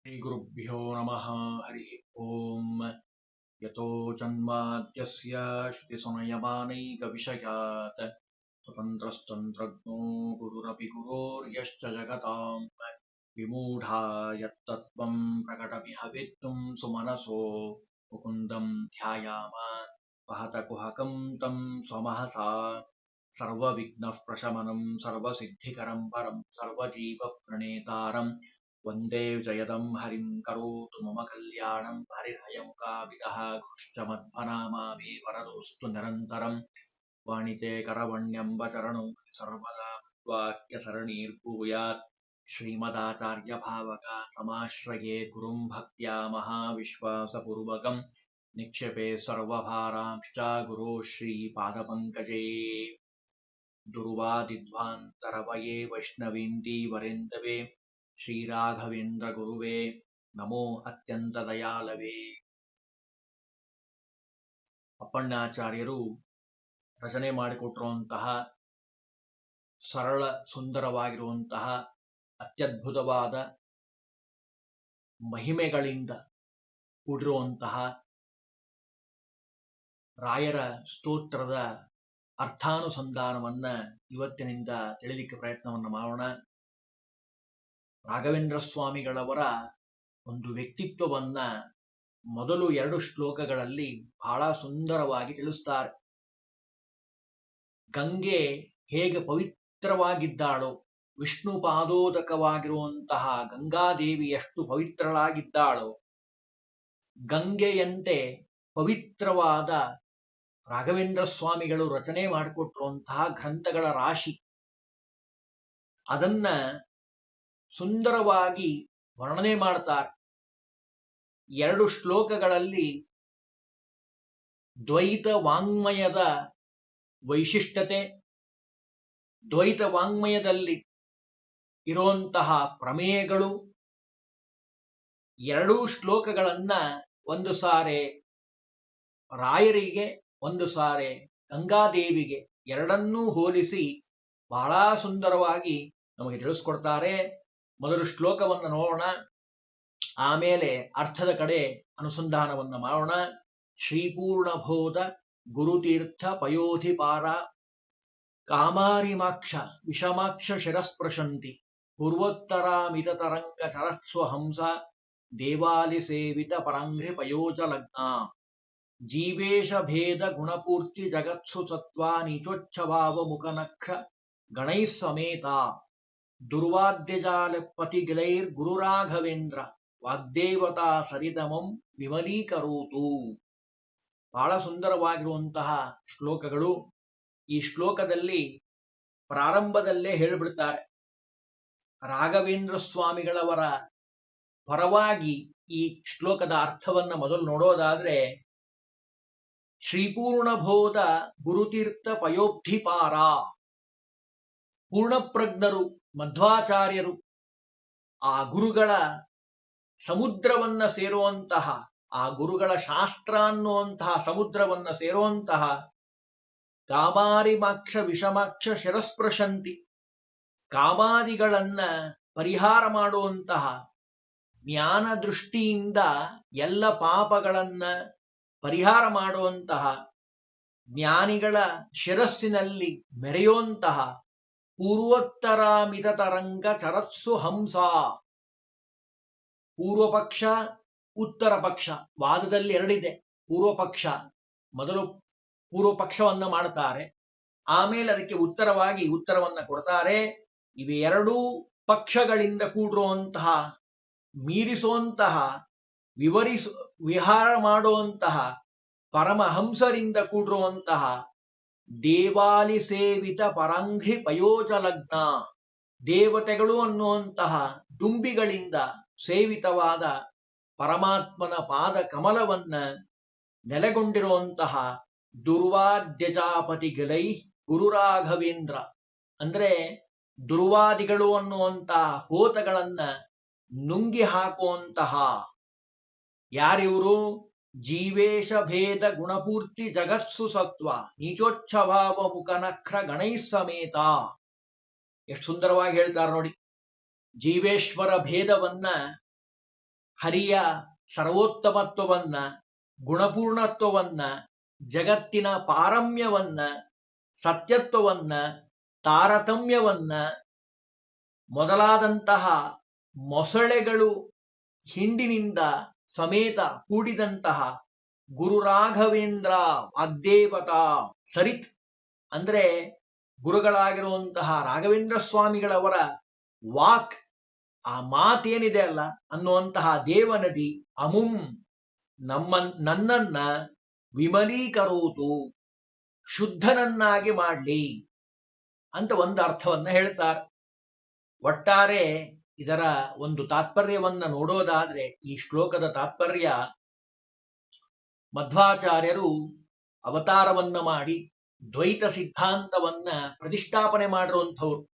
श्रीगुरुभ्यो नमः। हरि ओम्। यतो जन्माद्यस्य श्रुतिसुनयमानैकविषयात् स्वतन्त्रस्तन्त्रज्ञो गुरुरपि गुरोर्यश्च जगताम् विमूढा यत्तत्त्वं प्रकटमिह वेत्तुं सुमनसो मुकुन्दं ध्यायाम वहतकुहकं तं स्वमहसा सर्वविघ्नः प्रशमनं सर्वसिद्धिकरं परं सर्वजीवप्रणेतारम् वन्दे जयदं हरिं करोतु मम कल्याणं हरिर्हयमुखाविदः घुश्च मध्वनामावि वरदोऽस्तु निरन्तरं वाणिते करवण्यम्बचरणौ सर्वदा वाक्यसरणीर्भूयात् श्रीमदाचार्यभावका समाश्रये गुरुं भक्त्या महाविश्वासपूर्वकं निक्षेपे सर्वभारांश्च गुरो श्रीपादपङ्कजे दुर्वादिध्वान्तरवये वैष्णवीन्दीवरेन्दवे ಶ್ರೀರಾಘವೇಂದ್ರ ಗುರುವೇ ನಮೋ ಅತ್ಯಂತ ದಯಾಲವೇ. ಅಪ್ಪಣ್ಣಾಚಾರ್ಯರು ರಚನೆ ಮಾಡಿಕೊಟ್ಟಿರುವಂತಹ ಸರಳ ಸುಂದರವಾಗಿರುವಂತಹ ಅತ್ಯದ್ಭುತವಾದ ಮಹಿಮೆಗಳಿಂದ ಕೂಡಿರುವಂತಹ ರಾಯರ ಸ್ತೋತ್ರದ ಅರ್ಥಾನುಸಂಧಾನವನ್ನ ಇವತ್ತಿನಿಂದ ತಿಳಿಲಿಕ್ಕೆ ಪ್ರಯತ್ನವನ್ನು ಮಾಡೋಣ. ರಾಘವೇಂದ್ರ ಸ್ವಾಮಿಗಳವರ ಒಂದು ವ್ಯಕ್ತಿತ್ವವನ್ನ ಮೊದಲು 2 ಶ್ಲೋಕಗಳಲ್ಲಿ ಬಹಳ ಸುಂದರವಾಗಿ ತಿಳಿಸ್ತಾರೆ. ಗಂಗೆ ಹೇಗೆ ಪವಿತ್ರವಾಗಿದ್ದಾಳೋ, ವಿಷ್ಣು ಪಾದೋದಕವಾಗಿರುವಂತಹ ಗಂಗಾದೇವಿ ಎಷ್ಟು ಪವಿತ್ರಳಾಗಿದ್ದಾಳೋ, ಗಂಗೆಯಂತೆ ಪವಿತ್ರವಾದ ರಾಘವೇಂದ್ರ ಸ್ವಾಮಿಗಳು ರಚನೆ ಮಾಡಿಕೊಟ್ಟಿರುವಂತಹ ಗ್ರಂಥಗಳ ರಾಶಿ, ಅದನ್ನ ಸುಂದರವಾಗಿ ವರ್ಣನೆ ಮಾಡ್ತಾರೆ. 2 ಶ್ಲೋಕಗಳಲ್ಲಿ ದ್ವೈತ ವಾಂಗ್ಮಯದ ವೈಶಿಷ್ಟ್ಯತೆ, ದ್ವೈತ ವಾಂಗ್ಮಯದಲ್ಲಿ ಇರುವಂತಹ ಪ್ರಮೇಯಗಳು, 2 ಶ್ಲೋಕಗಳನ್ನ ಒಂದು ಸಾರೆ ರಾಯರಿಗೆ, ಒಂದು ಸಾರೆ ಗಂಗಾದೇವಿಗೆ, ಎರಡನ್ನೂ ಹೋಲಿಸಿ ಬಹಳ ಸುಂದರವಾಗಿ ನಮಗೆ ತಿಳಿಸ್ಕೊಡ್ತಾರೆ. ಮೊದಲು ಶ್ಲೋಕವನ್ನು ನೋಡೋಣ, ಆಮೇಲೆ ಅರ್ಥದ ಕಡೆ ಅನುಸಂಧಾನವನ್ನು ಮಾಡೋಣ. ಶ್ರೀಪೂರ್ಣಬೋಧ ಗುರುತೀರ್ಥ ಪಯೋಧಿಪಾರ ಕಾಮಾರಿಮಾಕ್ಷ ವಿಷಮಾಕ್ಷ ಶಿರಸ್ಪೃಶಂತಿ ಪೂರ್ವೋತ್ತರಾಮಿತ ತರಂಗ ಚರಸ್ವಹಂಸ ದೇವಾಲಿ ಸೇವಿತ ಪರಂಘ್ರಿ ಪಯೋಜ ಲಗ್ನ ಜೀವೇಶ ಭೇದ ಗುಣಪೂರ್ತಿ ಜಗತ್ಸು ಸತ್ವಾ ನೀಚೋಚ್ಛಭಾವ ಮುಖನಖ್ರ ಗಣೈಃ ಸಮೇತ ದುರ್ವಾದ್ಯಜಾಲ ಪತಿಗಿಲೈರ್ ಗುರುರಾಘವೇಂದ್ರ ವಾಗ್ದೇವತಾ ಸರಿತಮಂ ವಿಮಲೀಕರೋತು. ಬಹಳ ಸುಂದರವಾಗಿರುವಂತಹ ಶ್ಲೋಕಗಳು. ಈ ಶ್ಲೋಕದಲ್ಲಿ ಪ್ರಾರಂಭದಲ್ಲೇ ಹೇಳಿಬಿಡ್ತಾರೆ, ರಾಘವೇಂದ್ರ ಸ್ವಾಮಿಗಳವರ ಪರವಾಗಿ ಈ ಶ್ಲೋಕದ ಅರ್ಥವನ್ನ ಮೊದಲು ನೋಡೋದಾದ್ರೆ, ಶ್ರೀಪೂರ್ಣಬೋಧ ಗುರುತೀರ್ಥ ಪಯೋಬ್ಧಿಪಾರ, ಪೂರ್ಣಪ್ರಜ್ಞರು ಮಧ್ವಾಚಾರ್ಯರು ಆ ಗುರುಗಳ ಸಮುದ್ರವನ್ನ ಸೇರುವಂತಹ, ಆ ಗುರುಗಳ ಶಾಸ್ತ್ರ ಅನ್ನುವಂತಹ ಸಮುದ್ರವನ್ನ ಸೇರುವಂತಹ ಕಾಮಾರಿಮಾಕ್ಷ ವಿಷಮಾಕ್ಷ ಶಿರಸ್ಪೃಶಂತಿ, ಕಾಮಾದಿಗಳನ್ನ ಪರಿಹಾರ ಮಾಡುವಂತಹ, ಜ್ಞಾನ ದೃಷ್ಟಿಯಿಂದ ಎಲ್ಲ ಪಾಪಗಳನ್ನ ಪರಿಹಾರ ಮಾಡುವಂತಹ, ಜ್ಞಾನಿಗಳ ಶಿರಸ್ಸಿನಲ್ಲಿ ಮೆರೆಯುವಂತಹ ಪೂರ್ವೋತ್ತರಾಮಿತ ತರಂಗ ಚರತ್ಸು ಹಂಸ. ಪೂರ್ವ ಪಕ್ಷ, ಉತ್ತರ ಪಕ್ಷ, ವಾದದಲ್ಲಿ 2 ಇದೆ. ಪೂರ್ವ ಪಕ್ಷ, ಮೊದಲು ಪೂರ್ವ ಪಕ್ಷವನ್ನ ಮಾಡುತ್ತಾರೆ, ಆಮೇಲೆ ಅದಕ್ಕೆ ಉತ್ತರವಾಗಿ ಉತ್ತರವನ್ನ ಕೊಡ್ತಾರೆ. ಇವೆರಡೂ ಪಕ್ಷಗಳಿಂದ ಕೂಡಿರುವಂತಹ, ಮೀರಿಸುವಂತಹ, ವಿಹಾರ ಮಾಡುವಂತಹ ಪರಮಹಂಸರಿಂದ ಕೂಡಿರುವಂತಹ ದೇವಾಲಿ ಸೇವಿತ ಪರಂಘ್ರಿ ಪಯೋಜ ಲಗ್ನ, ದೇವತೆಗಳು ಅನ್ನುವಂತಹ ದುಂಬಿಗಳಿಂದ ಸೇವಿತವಾದ ಪರಮಾತ್ಮನ ಪಾದ ಕಮಲವನ್ನ ನೆಲೆಗೊಂಡಿರುವಂತಹ ದುರ್ವಾದ್ಯಜಾಪತಿಗಳೈ ಗುರುರಾಘವೇಂದ್ರ, ಅಂದ್ರೆ ದುರ್ವಾದಿಗಳು ಅನ್ನುವಂತಹ ಹೋತಗಳನ್ನ ನುಂಗಿ ಹಾಕುವಂತಹ ಯಾರಿವರು? ಜೀವೇಶ ಭೇದ ಗುಣಪೂರ್ತಿ ಜಗತ್ಸು ಸತ್ವ ನೀಚೋಚ್ಛಭಾವ ಮುಖನಖ್ರ ಗಣೈಃ ಸಮೇತ. ಎಷ್ಟು ಸುಂದರವಾಗಿ ಹೇಳ್ತಾರೆ ನೋಡಿ. ಜೀವೇಶ್ವರ ಭೇದವನ್ನ ಹರಿಯ ಸರ್ವೋತ್ತಮತ್ವವನ್ನ, ಗುಣಪೂರ್ಣತ್ವವನ್ನ, ಜಗತ್ತಿನ ಪಾರಮ್ಯವನ್ನ, ಸತ್ಯತ್ವವನ್ನ, ತಾರತಮ್ಯವನ್ನ ಮೊದಲಾದಂತಹ ಮೊಸಳೆಗಳು ಹಿಂಡಿನಿಂದ ಸಮೇತ ಕೂಡಿದಂತಹ ಗುರು ರಾಘವೇಂದ್ರ ವಾಗ್ದೇವತಾ ಸರಿತ್ ಅಂದ್ರೆ ಗುರುಗಳಾಗಿರುವಂತಹ ರಾಘವೇಂದ್ರ ಸ್ವಾಮಿಗಳವರ ವಾಕ್, ಆ ಮಾತೇನಿದೆ ಅಲ್ಲ ಅನ್ನುವಂತಹ ದೇವನದಿ ಅಮುಂ ನನ್ನನ್ನ ವಿಮಲೀಕರೋತು, ಶುದ್ಧನನ್ನಾಗಿ ಮಾಡಲಿ ಅಂತ ಒಂದು ಅರ್ಥವನ್ನ ಹೇಳ್ತಾರೆ. ಒಟ್ಟಾರೆ ಇದರ ಒಂದು ತಾತ್ಪರ್ಯವನ್ನ ನೋಡೋದಾದ್ರೆ, ಈ ಶ್ಲೋಕದ ತಾತ್ಪರ್ಯ ಮಧ್ವಾಚಾರ್ಯರು ಅವತಾರವನ್ನ ಮಾಡಿ ದ್ವೈತ ಸಿದ್ಧಾಂತವನ್ನ ಪ್ರತಿಷ್ಠಾಪನೆ ಮಾಡಿರುವಂಥವ್ರು.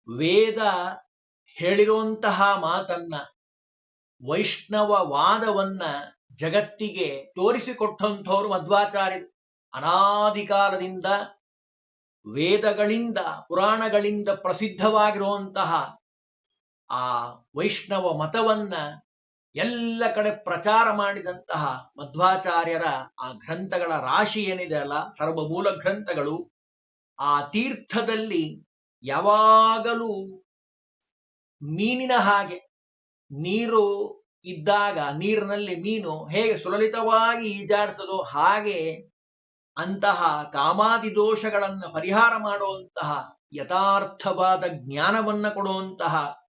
ವೇದ ಹೇಳಿರುವಂತಹ ಮಾತನ್ನ, ವೈಷ್ಣವವಾದವನ್ನ ಜಗತ್ತಿಗೆ ತೋರಿಸಿಕೊಟ್ಟಂಥವ್ರು ಮಧ್ವಾಚಾರ್ಯರು. ಅನಾದಿ ಕಾಲದಿಂದ ವೇದಗಳಿಂದ ಪುರಾಣಗಳಿಂದ ಪ್ರಸಿದ್ಧವಾಗಿರುವಂತಹ ಆ ವೈಷ್ಣವ ಮತವನ್ನ ಎಲ್ಲ ಕಡೆ ಪ್ರಚಾರ ಮಾಡಿದಂತಹ ಮಧ್ವಾಚಾರ್ಯರ ಆ ಗ್ರಂಥಗಳ ರಾಶಿ ಏನಿದೆ ಅಲ್ಲ, ಸರ್ವಮೂಲ ಗ್ರಂಥಗಳು, ಆ ತೀರ್ಥದಲ್ಲಿ ಯಾವಾಗಲೂ ಮೀನಿನ ಹಾಗೆ, ನೀರು ಇದ್ದಾಗ ನೀರಿನಲ್ಲಿ ಮೀನು ಹೇಗೆ ಸುಲಲಿತವಾಗಿ ಈಜಾಡ್ತದೋ ಹಾಗೆ ಅಂತಹ ಕಾಮಾದಿ ದೋಷಗಳನ್ನು ಪರಿಹಾರ ಮಾಡುವಂತಹ ಯಥಾರ್ಥವಾದ ಜ್ಞಾನವನ್ನ ಕೊಡುವಂತಹ,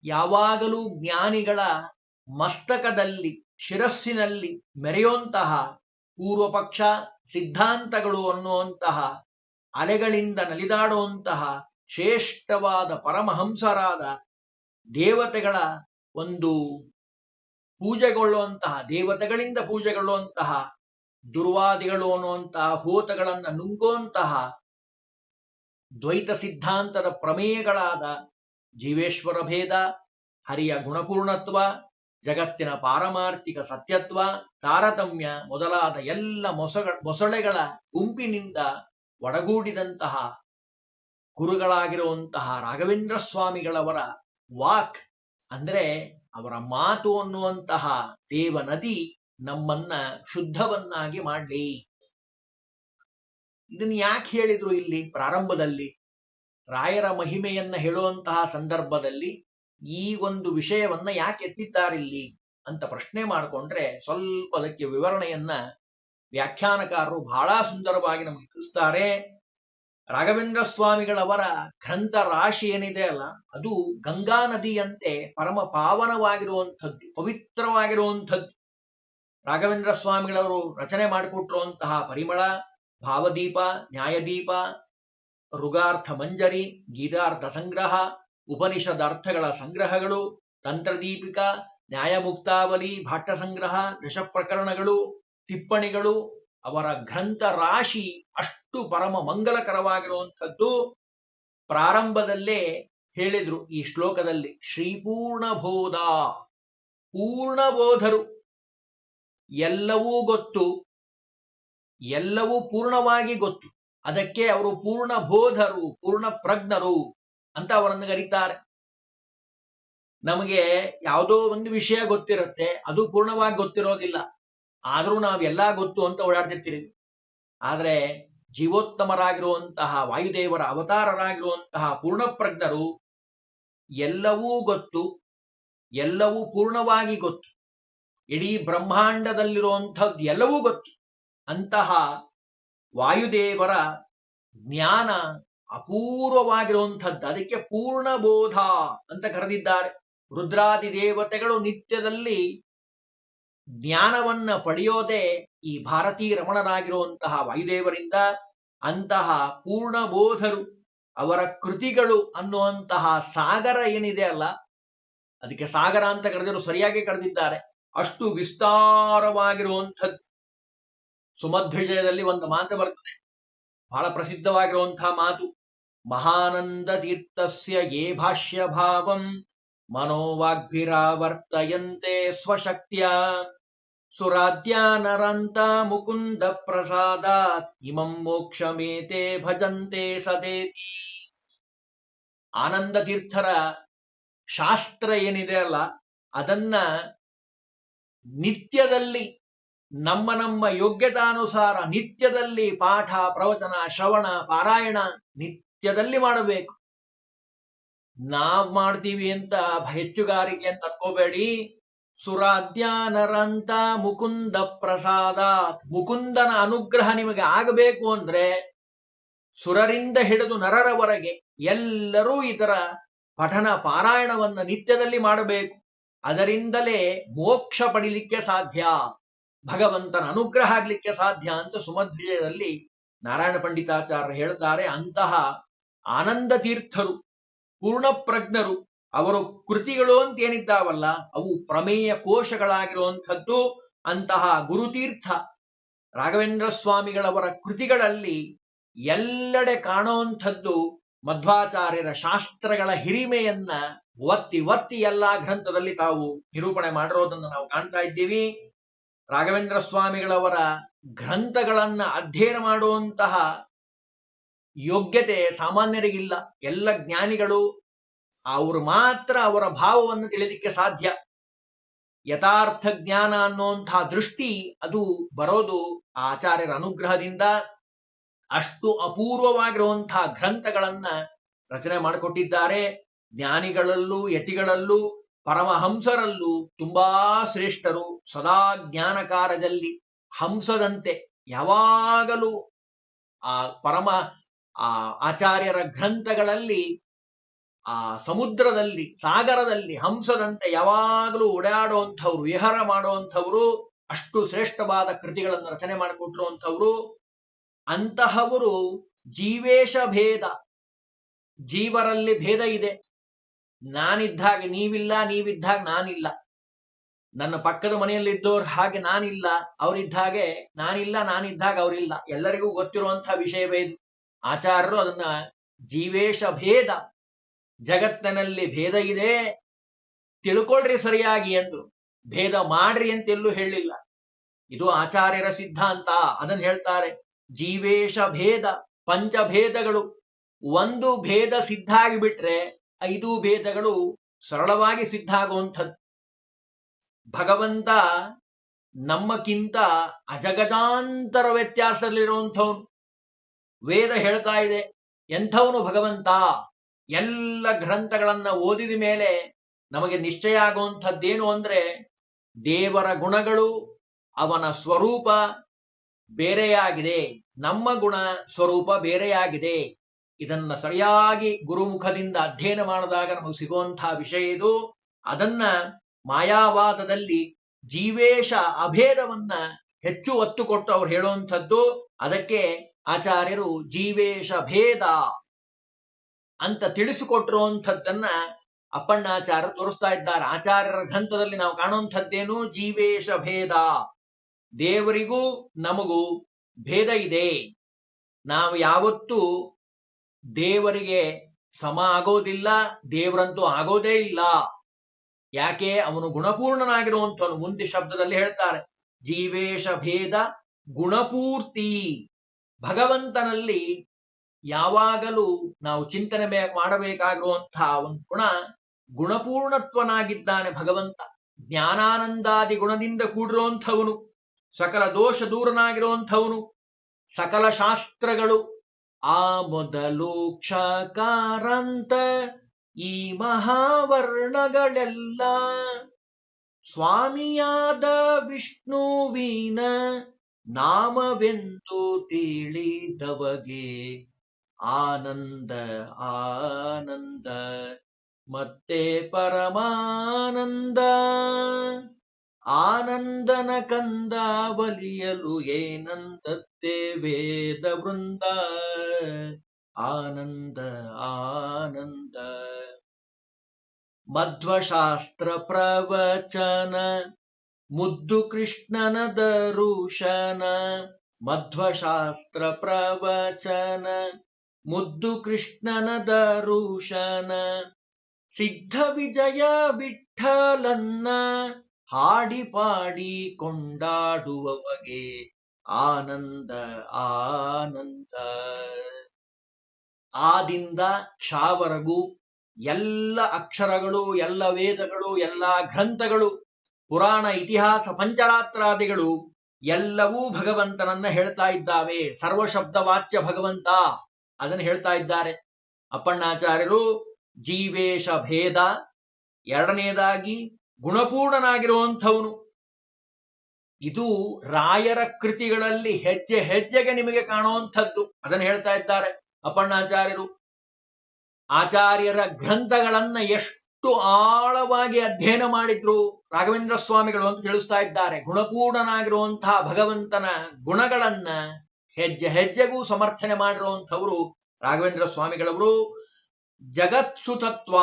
ಯಾವಾಗಲೂ ಜ್ಞಾನಿಗಳ ಮಸ್ತಕದಲ್ಲಿ ಶಿರಸ್ಸಿನಲ್ಲಿ ಮೆರೆಯುವಂತಹ ಪೂರ್ವಪಕ್ಷ ಸಿದ್ಧಾಂತಗಳು ಅನ್ನುವಂತಹ ಅಲೆಗಳಿಂದ ನಲಿದಾಡುವಂತಹ ಶ್ರೇಷ್ಠವಾದ ಪರಮಹಂಸರಾದ ದೇವತೆಗಳ ಒಂದು ಪೂಜೆಗೊಳ್ಳುವಂತಹ, ದೇವತೆಗಳಿಂದ ಪೂಜೆಗೊಳ್ಳುವಂತಹ ದುರ್ವಾದಿಗಳು ಅನ್ನುವಂತಹ ಹೋತಗಳನ್ನ ನುಂಗುವಂತಹ ದ್ವೈತ ಸಿದ್ಧಾಂತದ ಪ್ರಮೇಯಗಳಾದ ಜೀವೇಶ್ವರ ಭೇದ, ಹರಿಯ ಗುಣಪೂರ್ಣತ್ವ, ಜಗತ್ತಿನ ಪಾರಮಾರ್ಥಿಕ ಸತ್ಯತ್ವ, ತಾರತಮ್ಯ ಮೊದಲಾದ ಎಲ್ಲ ಮೊಸಳೆಗಳ ಗುಂಪಿನಿಂದ ಒಡಗೂಡಿದಂತಹ ಗುರುಗಳಾಗಿರುವಂತಹ ರಾಘವೇಂದ್ರ ಸ್ವಾಮಿಗಳವರ ವಾಕ್ ಅಂದ್ರೆ ಅವರ ಮಾತು ಅನ್ನುವಂತಹ ದೇವ ನದಿ ನಮ್ಮನ್ನ ಶುದ್ಧವನ್ನಾಗಿ ಮಾಡಲಿ. ಇದನ್ನು ಯಾಕೆ ಹೇಳಿದ್ರು ಇಲ್ಲಿ ಪ್ರಾರಂಭದಲ್ಲಿ? ರಾಯರ ಮಹಿಮೆಯನ್ನ ಹೇಳುವಂತಹ ಸಂದರ್ಭದಲ್ಲಿ ಈ ಒಂದು ವಿಷಯವನ್ನ ಯಾಕೆ ಎತ್ತಿದ್ದಾರಿಲ್ಲಿ ಅಂತ ಪ್ರಶ್ನೆ ಮಾಡಿಕೊಂಡ್ರೆ ಸ್ವಲ್ಪ ಅದಕ್ಕೆ ವಿವರಣೆಯನ್ನ ವ್ಯಾಖ್ಯಾನಕಾರರು ಬಹಳ ಸುಂದರವಾಗಿ ನಮಗೆ ತಿಳಿಸ್ತಾರೆ. ರಾಘವೇಂದ್ರ ಸ್ವಾಮಿಗಳವರ ಗ್ರಂಥ ರಾಶಿ ಏನಿದೆ ಅಲ್ಲ, ಅದು ಗಂಗಾ ನದಿಯಂತೆ ಪರಮ ಪಾವನವಾಗಿರುವಂಥದ್ದು, ಪವಿತ್ರವಾಗಿರುವಂಥದ್ದು. ರಾಘವೇಂದ್ರ ಸ್ವಾಮಿಗಳವರು ರಚನೆ ಮಾಡಿಕೊಟ್ಟಿರುವಂತಹ ಪರಿಮಳ, ಭಾವದೀಪ, ನ್ಯಾಯದೀಪ, ಋಗಾರ್ಥ ಮಂಜರಿ, ಗೀತಾರ್ಥ ಸಂಗ್ರಹ, ಉಪನಿಷದ ಅರ್ಥಗಳ ಸಂಗ್ರಹಗಳು, ತಂತ್ರದೀಪಿಕ, ನ್ಯಾಯಮುಕ್ತಾವಲಿ, ಭಾಟ್ಟ ಸಂಗ್ರಹ, ದಶಪ್ರಕರಣಗಳು, ಟಿಪ್ಪಣಿಗಳು, ಅವರ ಗ್ರಂಥ ರಾಶಿ ಅಷ್ಟು ಪರಮ ಮಂಗಲಕರವಾಗಿರುವಂಥದ್ದು. ಪ್ರಾರಂಭದಲ್ಲೇ ಹೇಳಿದ್ರು ಈ ಶ್ಲೋಕದಲ್ಲಿ, ಶ್ರೀಪೂರ್ಣಬೋಧ, ಪೂರ್ಣಬೋಧರು, ಎಲ್ಲವೂ ಗೊತ್ತು, ಎಲ್ಲವೂ ಪೂರ್ಣವಾಗಿ ಗೊತ್ತು, ಅದಕ್ಕೆ ಅವರು ಪೂರ್ಣ ಬೋಧರು, ಪೂರ್ಣ ಪ್ರಜ್ಞರು ಅಂತ ಅವರನ್ನು ಕರೀತಾರೆ. ನಮಗೆ ಯಾವುದೋ ಒಂದು ವಿಷಯ ಗೊತ್ತಿರುತ್ತೆ, ಅದು ಪೂರ್ಣವಾಗಿ ಗೊತ್ತಿರೋದಿಲ್ಲ, ಆದರೂ ನಾವೆಲ್ಲ ಗೊತ್ತು ಅಂತ ಓಡಾಡ್ತಿರ್ತೀವಿ. ಆದ್ರೆ ಜೀವೋತ್ತಮರಾಗಿರುವಂತಹ ವಾಯುದೇವರ ಅವತಾರರಾಗಿರುವಂತಹ ಪೂರ್ಣಪ್ರಜ್ಞರು ಎಲ್ಲವೂ ಗೊತ್ತು, ಎಲ್ಲವೂ ಪೂರ್ಣವಾಗಿ ಗೊತ್ತು, ಇಡೀ ಬ್ರಹ್ಮಾಂಡದಲ್ಲಿರುವಂಥದ್ದು ಎಲ್ಲವೂ ಗೊತ್ತು. ಅಂತಹ ವಾಯುದೇವರ ಜ್ಞಾನ ಅಪೂರ್ವವಾಗಿರುವಂಥದ್ದು, ಅದಕ್ಕೆ ಪೂರ್ಣಬೋಧ ಅಂತ ಕರೆದಿದ್ದಾರೆ. ರುದ್ರಾದಿ ದೇವತೆಗಳು ನಿತ್ಯದಲ್ಲಿ ಜ್ಞಾನವನ್ನ ಪಡೆಯೋದೇ ಈ ಭಾರತೀ ರಮಣರಾಗಿರುವಂತಹ ವಾಯುದೇವರಿಂದ. ಅಂತಹ ಪೂರ್ಣಬೋಧರು, ಅವರ ಕೃತಿಗಳು ಅನ್ನುವಂತಹ ಸಾಗರ ಏನಿದೆ ಅಲ್ಲ, ಅದಕ್ಕೆ ಸಾಗರ ಅಂತ ಕರೆದಿರು, ಸರಿಯಾಗಿ ಕರೆದಿದ್ದಾರೆ. ಅಷ್ಟು ವಿಸ್ತಾರವಾಗಿರುವಂಥದ್ದು. ಸುಮಧ್ವಿಜಯದಲ್ಲಿ ಒಂದು ಮಾತು ಬರ್ತದೆ, ಬಹಳ ಪ್ರಸಿದ್ಧವಾಗಿರುವಂತಹ ಮಾತು, ಮಹಾನಂದ ತೀರ್ಥಸ್ಯ ಯೇ ಭಾಷ್ಯ ಭಾವಂ ಮನೋವಾಗ್ಭಿರಾವರ್ತಯಂತೆ ಸ್ವಶಕ್ತ್ಯ ಸುರಾಧ್ಯಾನರಂತ ಮುಕುಂದ ಪ್ರಸಾದಾತ್ ಇಮಂ ಮೋಕ್ಷಮೇತೆ ಭಜಂತೆ ಸದೇತಿ. ಆನಂದ ತೀರ್ಥರ ಶಾಸ್ತ್ರ ಏನಿದೆ ಅಲ್ಲ ಅದನ್ನ ನಿತ್ಯದಲ್ಲಿ ನಮ್ಮ ಯೋಗ್ಯತಾನುಸಾರ ನಿತ್ಯದಲ್ಲಿ ಪಾಠ ಪ್ರವಚನ ಶ್ರವಣ ಪಾರಾಯಣ ನಿತ್ಯದಲ್ಲಿ ಮಾಡಬೇಕು. ನಾವ್ ಮಾಡ್ತೀವಿ ಅಂತ ಹೆಚ್ಚುಗಾರಿಕೆ ಅಂತ ಅನ್ಕೋಬೇಡಿ. ಸುರಾಧ್ಯಾನರಂತ ಮುಕುಂದ ಪ್ರಸಾದಾತ್, ಮುಕುಂದನ ಅನುಗ್ರಹ ನಿಮಗೆ ಆಗಬೇಕು ಅಂದ್ರೆ ಸುರರಿಂದ ಹಿಡಿದು ನರರವರೆಗೆ ಎಲ್ಲರೂ ಇದರ ಪಠನ ಪಾರಾಯಣವನ್ನ ನಿತ್ಯದಲ್ಲಿ ಮಾಡಬೇಕು. ಅದರಿಂದಲೇ ಮೋಕ್ಷ ಪಡಿಲಿಕ್ಕೆ ಸಾಧ್ಯ, ಭಗವಂತನ ಅನುಗ್ರಹ ಆಗ್ಲಿಕ್ಕೆ ಸಾಧ್ಯ ಅಂತ ಸುಮಧ್ವಿಜಯದಲ್ಲಿ ನಾರಾಯಣ ಪಂಡಿತಾಚಾರ್ಯರು ಹೇಳ್ತಾರೆ. ಅಂತಹ ಆನಂದ ತೀರ್ಥರು ಪೂರ್ಣಪ್ರಜ್ಞರು, ಅವರು ಕೃತಿಗಳು ಅಂತ ಏನಿದ್ದಾವಲ್ಲ ಅವು ಪ್ರಮೇಯ ಕೋಶಗಳಾಗಿರುವಂಥದ್ದು. ಅಂತಹ ಗುರುತೀರ್ಥ ರಾಘವೇಂದ್ರ ಸ್ವಾಮಿಗಳವರ ಕೃತಿಗಳಲ್ಲಿ ಎಲ್ಲೆಡೆ ಕಾಣುವಂಥದ್ದು ಮಧ್ವಾಚಾರ್ಯರ ಶಾಸ್ತ್ರಗಳ ಹಿರಿಮೆಯನ್ನ ಒತ್ತಿ ಒತ್ತಿ ಎಲ್ಲಾ ಗ್ರಂಥದಲ್ಲಿ ತಾವು ನಿರೂಪಣೆ ಮಾಡಿರೋದನ್ನು ನಾವು ಕಾಣ್ತಾ ಇದ್ದೀವಿ. ರಾಘವೇಂದ್ರ ಸ್ವಾಮಿಗಳವರ ಗ್ರಂಥಗಳನ್ನ ಅಧ್ಯಯನ ಮಾಡುವಂತಹ ಯೋಗ್ಯತೆ ಸಾಮಾನ್ಯರಿಗಿಲ್ಲ. ಎಲ್ಲ ಜ್ಞಾನಿಗಳು ಅವರು ಮಾತ್ರ ಅವರ ಭಾವವನ್ನು ತಿಳಿಲಿಕ್ಕೆ ಸಾಧ್ಯ. ಯಥಾರ್ಥ ಜ್ಞಾನ ಅನ್ನುವಂತಹ ದೃಷ್ಟಿ ಅದು ಬರೋದು ಆಚಾರ್ಯರ ಅನುಗ್ರಹದಿಂದ. ಅಷ್ಟು ಅಪೂರ್ವವಾಗಿರುವಂತಹ ಗ್ರಂಥಗಳನ್ನ ರಚನೆ ಮಾಡಿಕೊಟ್ಟಿದ್ದಾರೆ. ಜ್ಞಾನಿಗಳಲ್ಲೂ ಯತಿಗಳಲ್ಲೂ ಪರಮಹಂಸರಲ್ಲೂ ತುಂಬಾ ಶ್ರೇಷ್ಠರು. ಸದಾ ಜ್ಞಾನ ಕಾರ್ಯದಲ್ಲಿ ಹಂಸದಂತೆ ಯಾವಾಗಲೂ ಆ ಪರಮ ಆಚಾರ್ಯರ ಗ್ರಂಥಗಳಲ್ಲಿ ಆ ಸಮುದ್ರದಲ್ಲಿ ಸಾಗರದಲ್ಲಿ ಹಂಸದಂತೆ ಯಾವಾಗಲೂ ಓಡಾಡುವಂಥವ್ರು, ವಿಹಾರ ಮಾಡುವಂಥವ್ರು, ಅಷ್ಟು ಶ್ರೇಷ್ಠವಾದ ಕೃತಿಗಳನ್ನು ರಚನೆ ಮಾಡಿಕೊಟ್ಟಿರುವಂಥವ್ರು. ಅಂತಹವರು ಜೀವೇಶ ಭೇದ, ಜೀವರಲ್ಲಿ ಭೇದ ಇದೆ. ನಾನಿದ್ದಾಗ ನೀವಿಲ್ಲ, ನೀವಿದ್ದಾಗ ನಾನಿಲ್ಲ. ನನ್ನ ಪಕ್ಕದ ಮನೆಯಲ್ಲಿದ್ದವ್ರು ಹಾಗೆ ನಾನಿಲ್ಲ, ಅವರಿದ್ದಾಗೆ ನಾನಿಲ್ಲ, ನಾನಿದ್ದಾಗ ಅವರಿಲ್ಲ. ಎಲ್ಲರಿಗೂ ಗೊತ್ತಿರುವಂತಹ ವಿಷಯವೇ ಇದು. ಆಚಾರ್ಯರು ಅದನ್ನ ಜೀವೇಶ ಭೇದ, ಜಗತ್ತಿನಲ್ಲಿ ಭೇದ ಇದೆ, ತಿಳ್ಕೊಳ್ರಿ ಸರಿಯಾಗಿ ಎಂದು. ಭೇದ ಮಾಡ್ರಿ ಅಂತೆಲ್ಲೂ ಹೇಳಿಲ್ಲ. ಇದು ಆಚಾರ್ಯರ ಸಿದ್ಧಾಂತ. ಅದನ್ನು ಹೇಳ್ತಾರೆ. ಜೀವೇಶ ಭೇದ, ಪಂಚಭೇದಗಳು. ಒಂದು ಭೇದ ಸಿದ್ಧ ಆಗಿಬಿಟ್ರೆ 5 ಭೇದಗಳು ಸರಳವಾಗಿ ಸಿದ್ಧ ಆಗುವಂಥದ್ದು. ಭಗವಂತ ನಮ್ಮಕ್ಕಿಂತ ಅಜಗಜಾಂತರ ವ್ಯತ್ಯಾಸದಲ್ಲಿರುವಂಥವನು. ವೇದ ಹೇಳ್ತಾ ಇದೆ ಎಂಥವನು ಭಗವಂತ. ಎಲ್ಲ ಗ್ರಂಥಗಳನ್ನ ಓದಿದ ಮೇಲೆ ನಮಗೆ ನಿಶ್ಚಯ ಆಗುವಂಥದ್ದೇನು ಅಂದ್ರೆ ದೇವರ ಗುಣಗಳು, ಅವನ ಸ್ವರೂಪ ಬೇರೆಯಾಗಿದೆ, ನಮ್ಮ ಗುಣ ಸ್ವರೂಪ ಬೇರೆಯಾಗಿದೆ. ಇದನ್ನ ಸರಿಯಾಗಿ ಗುರುಮುಖದಿಂದ ಅಧ್ಯಯನ ಮಾಡಿದಾಗ ನಮಗೆ ಸಿಗುವಂತಹ ವಿಷಯ ಇದು. ಅದನ್ನ ಮಾಯಾವಾದದಲ್ಲಿ ಜೀವೇಶ ಅಭೇದವನ್ನ ಹೆಚ್ಚು ಒತ್ತು ಕೊಟ್ಟು ಅವ್ರು ಹೇಳುವಂಥದ್ದು. ಅದಕ್ಕೆ ಆಚಾರ್ಯರು ಜೀವೇಶ ಭೇದ ಅಂತ ತಿಳಿಸಿಕೊಟ್ಟಿರುವಂಥದ್ದನ್ನ ಅಪ್ಪಣ್ಣಾಚಾರ್ಯರು ತೋರಿಸ್ತಾ ಇದ್ದಾರೆ. ಆಚಾರ್ಯರ ಗ್ರಂಥದಲ್ಲಿ ನಾವು ಕಾಣುವಂಥದ್ದೇನು? ಜೀವೇಶ ಭೇದ. ದೇವರಿಗೂ ನಮಗೂ ಭೇದ ಇದೆ. ನಾವು ಯಾವತ್ತೂ ದೇವರಿಗೆ ಸಮ ಆಗೋದಿಲ್ಲ, ದೇವರಂತೂ ಆಗೋದೇ ಇಲ್ಲ. ಯಾಕೆ? ಅವನು ಗುಣಪೂರ್ಣನಾಗಿರುವಂಥವನು. ಮುಂದೆ ಶಬ್ದದಲ್ಲಿ ಹೇಳ್ತಾರೆ ಜೀವೇಶ ಭೇದ ಗುಣಪೂರ್ತಿ. ಭಗವಂತನಲ್ಲಿ ಯಾವಾಗಲೂ ನಾವು ಚಿಂತನೆ ಮಾಡಬೇಕಾಗಿರುವಂತಹ ಒಂದು ಗುಣ ಗುಣಪೂರ್ಣತ್ವನಾಗಿದ್ದಾನೆ ಭಗವಂತ. ಜ್ಞಾನಾನಂದಾದಿ ಗುಣದಿಂದ ಕೂಡಿರುವಂಥವನು, ಸಕಲ ದೋಷ ದೂರನಾಗಿರುವಂಥವನು. ಸಕಲ ಶಾಸ್ತ್ರಗಳು ಆ ಮೊದಲು ಕ್ಷಕಾರಾಂತ ಈ ಮಹಾವರ್ಣಗಳೆಲ್ಲ ಸ್ವಾಮಿಯಾದ ವಿಷ್ಣುವಿನ ನಾಮವೆಂದು ತಿಳಿದವಗೆ ಆನಂದ ಆನಂದ ಮತ್ತೆ ಪರಮಾನಂದ. ಆನಂದನ ಕಂದ ಬಲಿಯಲು ಏನಂದತ್ತೆ ವೇದ ವೃಂದ. ಆನಂದ ಆನಂದ. ಮಧ್ವಶಾಸ್ತ್ರ ಪ್ರವಚನ ಮುದ್ದು ಕೃಷ್ಣನ ದರುಶನ. ಮಧ್ವಶಾಸ್ತ್ರ ಪ್ರವಚನ ಮುದ್ದು ಕೃಷ್ಣನ ದರುಶನ. ಸಿದ್ಧ ವಿಜಯ ವಿಠಲನ್ನ ಹಾಡಿ ಪಾಡಿ ಕೊಂಡಾಡುವವಗೆ ಆನಂದ ಆನಂದ. ಆದಿಂದ ಕ್ಷಾವರೆಗೂ ಎಲ್ಲ ಅಕ್ಷರಗಳು, ಎಲ್ಲ ವೇದಗಳು, ಎಲ್ಲ ಗ್ರಂಥಗಳು, ಪುರಾಣ, ಇತಿಹಾಸ, ಪಂಚರಾತ್ರಾದಿಗಳು ಎಲ್ಲವೂ ಭಗವಂತನನ್ನ ಹೇಳ್ತಾ ಇದ್ದಾವೆ. ಸರ್ವಶಬ್ದ ವಾಚ್ಯ ಭಗವಂತ ಅದನ್ನು ಹೇಳ್ತಾ ಇದ್ದಾರೆ. ಅಪ್ಪಣ್ಣಾಚಾರ್ಯರು ಜೀವೇಶ ಭೇದ, ಎರಡನೆಯದಾಗಿ ಗುಣಪೂರ್ಣನಾಗಿರುವಂಥವನು. ಇದು ರಾಯರ ಕೃತಿಗಳಲ್ಲಿ ಹೆಜ್ಜೆ ಹೆಜ್ಜೆಗೆ ನಿಮಗೆ ಕಾಣುವಂಥದ್ದು. ಅದನ್ನು ಹೇಳ್ತಾ ಇದ್ದಾರೆ ಅಪ್ಪಣ್ಣಾಚಾರ್ಯರು. ಆಚಾರ್ಯರ ಗ್ರಂಥಗಳನ್ನ ಎಷ್ಟು ಆಳವಾಗಿ ಅಧ್ಯಯನ ಮಾಡಿದ್ರು ರಾಘವೇಂದ್ರ ಸ್ವಾಮಿಗಳು ಅಂತ ತಿಳಿಸ್ತಾ ಇದ್ದಾರೆ. ಗುಣಪೂರ್ಣನಾಗಿರುವಂತಹ ಭಗವಂತನ ಗುಣಗಳನ್ನ ಹೆಜ್ಜೆ ಹೆಜ್ಜೆಗೂ ಸಮರ್ಥನೆ ಮಾಡಿರುವಂಥವರು ರಾಘವೇಂದ್ರ ಸ್ವಾಮಿಗಳವರು. ಜಗತ್ಸು ತತ್ವ,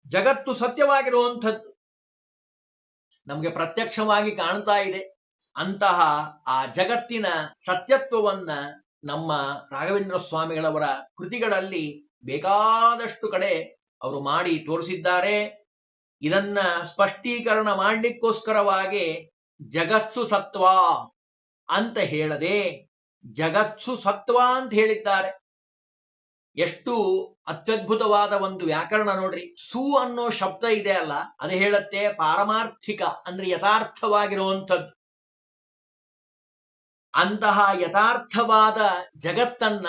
ಜಗತ್ತು ಸತ್ಯವಾಗಿರುವಂಥದ್ದು ನಮಗೆ ಪ್ರತ್ಯಕ್ಷವಾಗಿ ಕಾಣ್ತಾ ಇದೆ. ಅಂತಹ ಆ ಜಗತ್ತಿನ ಸತ್ಯತ್ವವನ್ನ ನಮ್ಮ ರಾಘವೇಂದ್ರ ಸ್ವಾಮಿಗಳವರ ಕೃತಿಗಳಲ್ಲಿ ಬೇಕಾದಷ್ಟು ಕಡೆ ಅವರು ಮಾಡಿ ತೋರಿಸಿದ್ದಾರೆ. ಇದನ್ನ ಸ್ಪಷ್ಟೀಕರಣ ಮಾಡಲಿಕ್ಕೋಸ್ಕರವಾಗಿ ಜಗತ್ಸು ಸತ್ವ ಅಂತ ಹೇಳದೆ ಜಗತ್ಸು ಸತ್ವ ಅಂತ ಹೇಳಿದ್ದಾರೆ. ಎಷ್ಟು ಅತ್ಯದ್ಭುತವಾದ ಒಂದು ವ್ಯಾಕರಣ ನೋಡ್ರಿ. ಸು ಅನ್ನೋ ಶಬ್ದ ಇದೆ ಅಲ್ಲ, ಅದು ಹೇಳತ್ತೆ ಪಾರಮಾರ್ಥಿಕ, ಅಂದ್ರೆ ಯಥಾರ್ಥವಾಗಿರುವಂಥದ್ದು. ಅಂತಹ ಯಥಾರ್ಥವಾದ ಜಗತ್ತನ್ನ